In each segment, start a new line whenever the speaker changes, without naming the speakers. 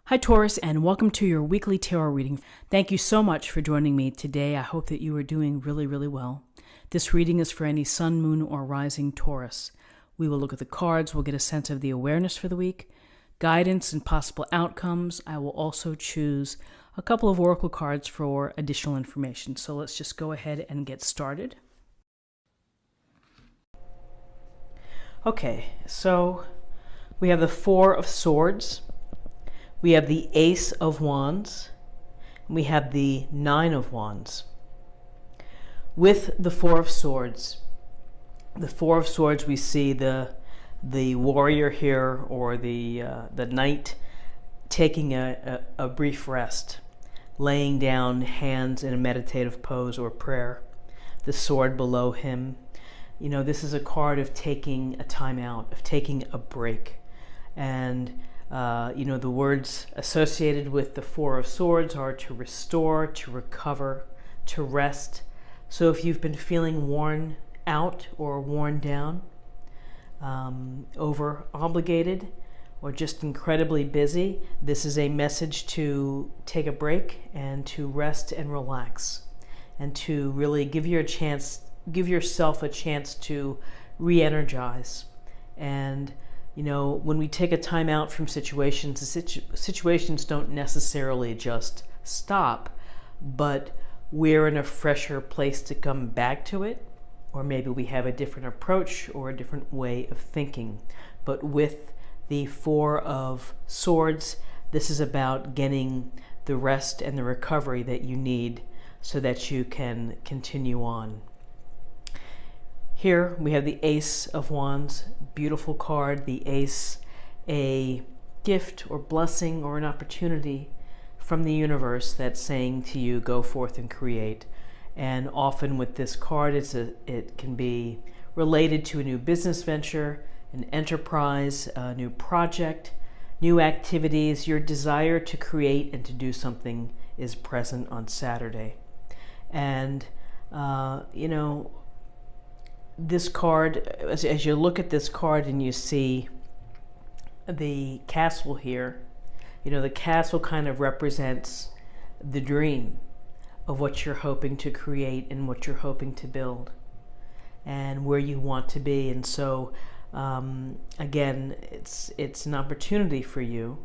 Hi Taurus, and welcome to your weekly tarot reading. Thank you so much for joining me today. I hope that you are doing really well. This reading is for any sun, moon, or rising Taurus. We will look at the cards, we'll get a sense of the awareness for the week, guidance and possible outcomes. I will also choose a couple of oracle cards for additional information. So let's just go ahead and get started. Okay, so we have the Four of Swords. We have the Ace of Wands, and we have the Nine of Wands. With the Four of Swords, we see the warrior here, or the knight, taking a brief rest, laying down hands in a meditative pose or prayer. The sword below him. You know, this is a card of taking a time out, of taking a break, and the words associated with the Four of Swords are to restore, to recover, to rest. So if you've been feeling worn out or worn down, over obligated, or just incredibly busy, this is a message to take a break and to rest and relax, and to really give yourself a chance to re-energize. And when we take a time out from situations, situations don't necessarily just stop, but we're in a fresher place to come back to it, or maybe we have a different approach or a different way of thinking. But with the Four of Swords, this is about getting the rest and the recovery that you need so that you can continue on. Here we have the Ace of Wands, beautiful card. The Ace, a gift or blessing or an opportunity from the universe that's saying to you, go forth and create. And often with this card, it can be related to a new business venture, an enterprise, a new project, new activities. Your desire to create and to do something is present on Saturday. And, this card, as you look at this card and you see the castle here, the castle kind of represents the dream of what you're hoping to create and what you're hoping to build and where you want to be. And so, again, it's an opportunity for you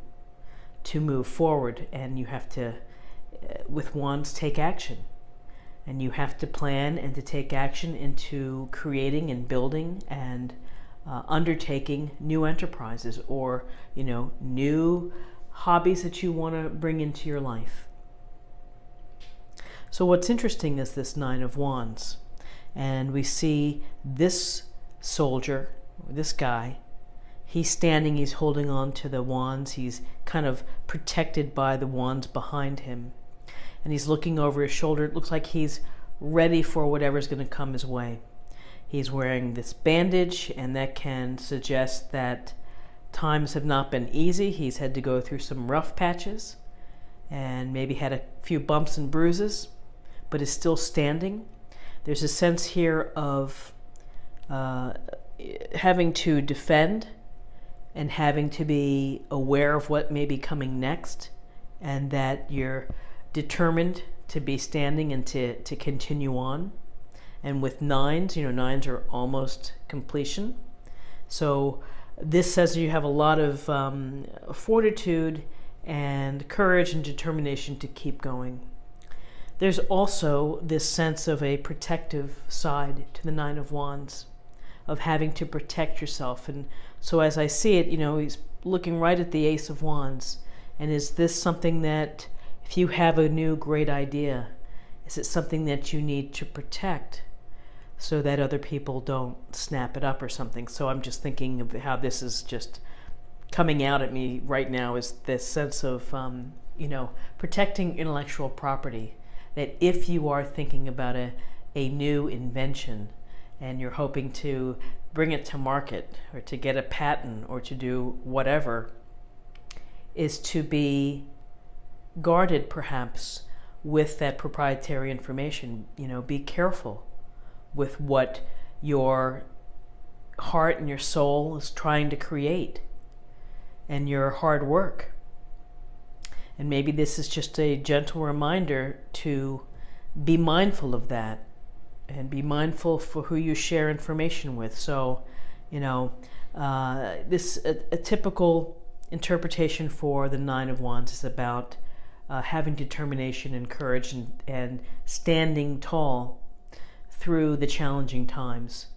to move forward, and you have to, with Wands, take action. And you have to plan and to take action into creating and building and undertaking new enterprises, or new hobbies that you want to bring into your life. So what's interesting is this Nine of Wands, and we see this soldier, this guy. He's standing, he's holding on to the wands, he's kind of protected by the wands behind him. And he's looking over his shoulder. It looks like he's ready for whatever's going to come his way. He's wearing this bandage, and that can suggest that times have not been easy. He's had to go through some rough patches and maybe had a few bumps and bruises, but is still standing. There's a sense here of having to defend and having to be aware of what may be coming next, and that you're determined to be standing and to continue on. And with nines, nines are almost completion. So this says you have a lot of fortitude and courage and determination to keep going. There's also this sense of a protective side to the Nine of Wands, of having to protect yourself. And so as I see it, he's looking right at the Ace of Wands. And is this something that, if you have a new great idea, is it something that you need to protect so that other people don't snap it up or something? So I'm just thinking of how this is just coming out at me right now, is this sense of, protecting intellectual property. That if you are thinking about a new invention and you're hoping to bring it to market or to get a patent or to do whatever, is to be guarded perhaps with that proprietary information. Be careful with what your heart and your soul is trying to create, and your hard work. And maybe this is just a gentle reminder to be mindful of that and be mindful for who you share information with. So, this a typical interpretation for the Nine of Wands is about having determination and courage and standing tall through the challenging times.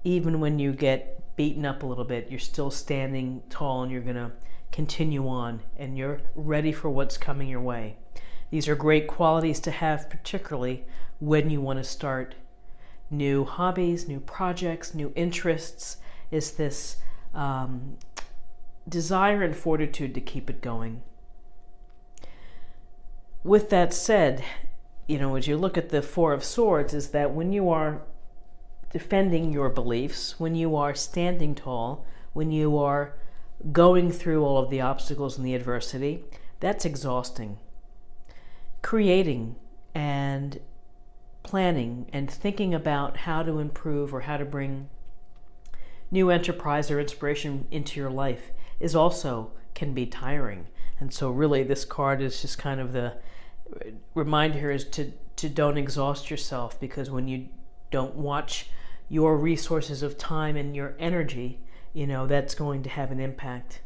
Even when you get beaten up a little bit, you're still standing tall and you're going to continue on and you're ready for what's coming your way. These are great qualities to have, particularly when you want to start new hobbies, new projects, new interests. Is this desire and fortitude to keep it going. With that said, as you look at the Four of Swords, is that when you are defending your beliefs, when you are standing tall, when you are going through all of the obstacles and the adversity, that's exhausting. Creating and planning and thinking about how to improve or how to bring new enterprise or inspiration into your life is also can be tiring. And so really this card is just kind of the reminder here is to don't exhaust yourself, because when you don't watch your resources of time and your energy, that's going to have an impact.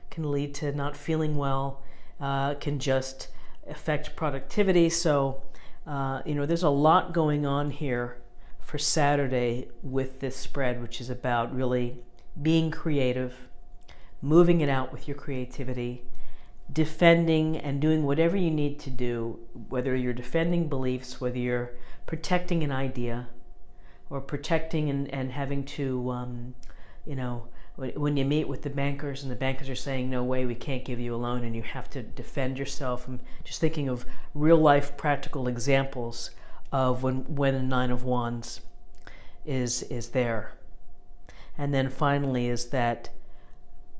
Can lead to not feeling well, can just affect productivity. So, there's a lot going on here for Saturday with this spread, which is about really being creative, moving it out with your creativity, defending and doing whatever you need to do, whether you're defending beliefs, whether you're protecting an idea, or protecting and having to, when you meet with the bankers and the bankers are saying, no way, we can't give you a loan, and you have to defend yourself. I'm just thinking of real life practical examples of when a Nine of Wands is there. And then finally is that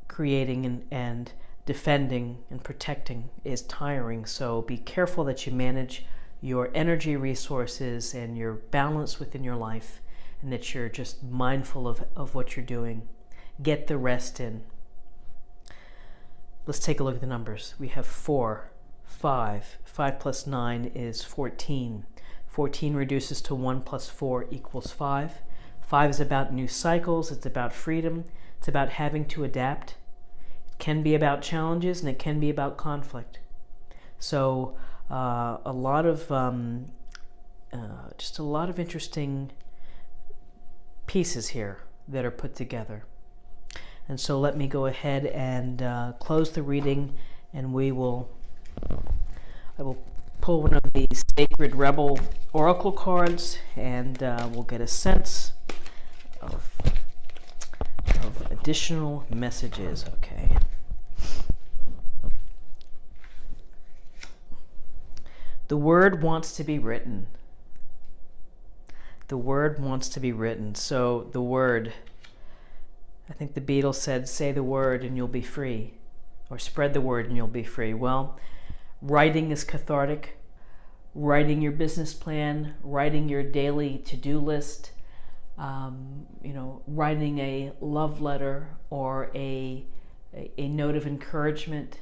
creating and defending and protecting is tiring. So be careful that you manage your energy resources and your balance within your life, and that you're just mindful of what you're doing. Get the rest in. Let's take a look at the numbers. We have 4, 5. 5 plus 9 is 14. 14 reduces to 1 plus 4 equals 5. 5 is about new cycles. It's about freedom. It's about having to adapt. It can be about challenges, and it can be about conflict. So a lot of interesting pieces here that are put together. And so let me go ahead and close the reading, and I will pull one of these Sacred Rebel Oracle cards, and we'll get a sense of additional messages. Okay. The word wants to be written. The word wants to be written. So the word, I think the Beatles said, say the word and you'll be free, or spread the word and you'll be free. Well, writing is cathartic. Writing your business plan, writing your daily to-do list, writing a love letter or a note of encouragement.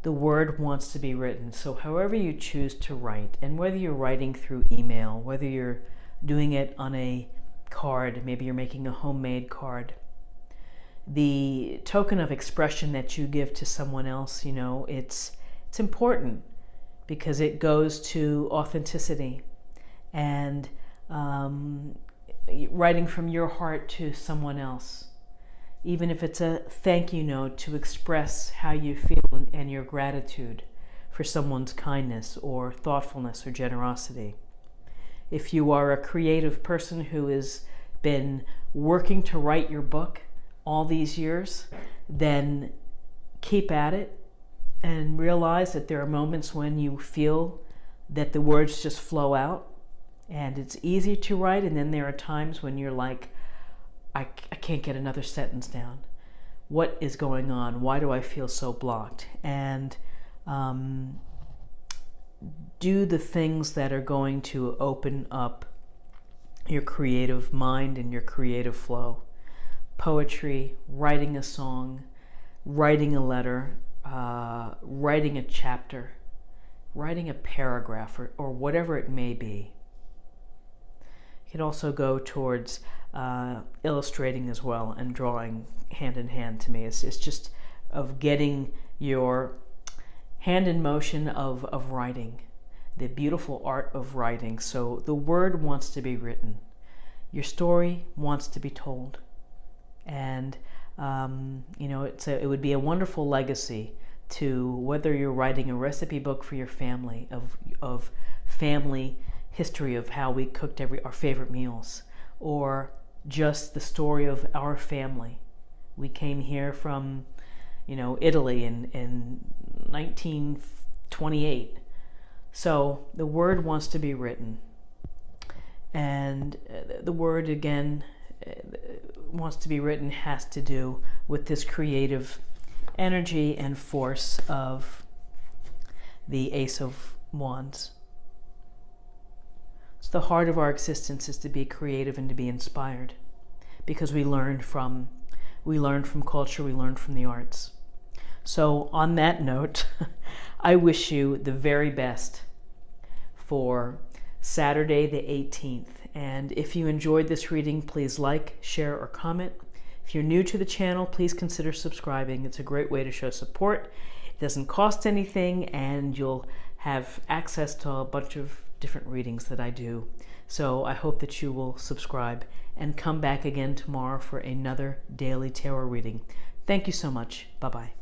The word wants to be written. So however you choose to write, and whether you're writing through email, whether you're doing it on a card, maybe you're making a homemade card, the token of expression that you give to someone else, it's important, because it goes to authenticity and writing from your heart to someone else. Even if it's a thank you note, to express how you feel and your gratitude for someone's kindness or thoughtfulness or generosity. If you are a creative person who has been working to write your book all these years, then keep at it and realize that there are moments when you feel that the words just flow out and it's easy to write, and then there are times when you're like, I can't get another sentence down. What is going on? Why do I feel so blocked? And do the things that are going to open up your creative mind and your creative flow. Poetry, writing a song, writing a letter, writing a chapter, writing a paragraph, or whatever it may be. It can also go towards illustrating as well, and drawing hand in hand to me. It's just of getting your hand in motion of writing, the beautiful art of writing. So the word wants to be written. Your story wants to be told. And, it would be a wonderful legacy to, whether you're writing a recipe book for your family, of family history of how we cooked our favorite meals, or just the story of our family. We came here from, Italy in 1928. So the word wants to be written. And the word, again, wants to be written has to do with this creative energy and force of the Ace of Wands. So the heart of our existence is to be creative and to be inspired, because we learn from culture, we learn from the arts. So on that note, I wish you the very best for Saturday the 18th. And if you enjoyed this reading, please like, share, or comment. If you're new to the channel, please consider subscribing. It's a great way to show support. It doesn't cost anything, and you'll have access to a bunch of different readings that I do. So I hope that you will subscribe and come back again tomorrow for another daily tarot reading. Thank you so much. Bye-bye.